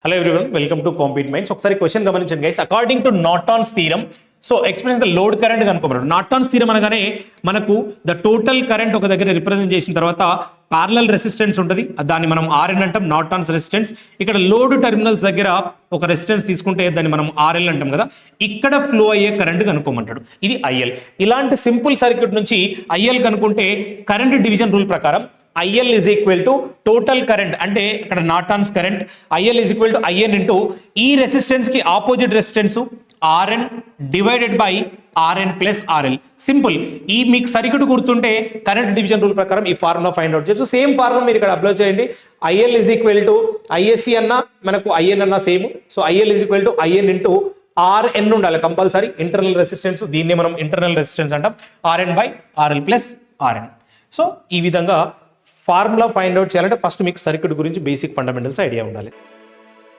Hello everyone, welcome to Compete Minds. ఒకసారి question గమనించండి guys. According to Norton's theorem, so express the load current కనుక్కోమన్నాడు. Norton's theorem అనగానే మనకు the total current ఒక దగ్గర represent చేసిన తర్వాత పారలల్ రెసిస్టెన్స్ ఉంటుంది, దాన్ని మనం ఆర్ఎన్ అంటాం, నార్టన్స్ రెసిస్టెన్స్. ఇక్కడ లోడ్ టెర్మినల్స్ దగ్గర ఒక రెసిస్టెన్స్ తీసుకుంటే దాన్ని మనం ఆర్ఎల్ అంటాం కదా. ఇక్కడ ఫ్లో అయ్యే కరెంట్ కనుక్కోమంటాడు. ఇది ఐఎల్. ఇలాంటి సింపుల్ సర్క్యూట్ నుంచి ఐఎల్ కనుక్కుంటే కరెంట్ డివిజన్ రూల్ ప్రకారం IL is equal to total current, అంటే ఇక్కడ Norton's current. IL is equal to IN into ఈ రెసిస్టెన్స్ కి opposite resistance RN divided by RN plus RL. Simple. ఈ మీకు సర్క్యూట్ గుర్తుంటే కరెంట్ డివిజన్ రూల్ ప్రకారం ఈ ఫార్ములా ఫైండ్ అవుట్ చేయొచ్చు. సేమ్ ఫార్ములా మీరు ఇక్కడ అప్లై చేయండి. IL is equal to ISC అన్న మనకు IN అన్న same. So IL is equal to IN into RN ఉండాలి కంపల్సరీ, ఇంటర్నల్ రెసిస్టెన్స్. దీన్ని మనం ఇంటర్నల్ రెసిస్టెన్స్ అంటాం. RN by RL plus RN. So ఈ విధంగా ఫార్ములా ఫైండ్ అవుట్ చేయాలంటే ఫస్ట్ మీకు సర్క్యూట్ గురించి బేసిక్ ఫండమెంటల్స్ ఐడియా ఉండాలి.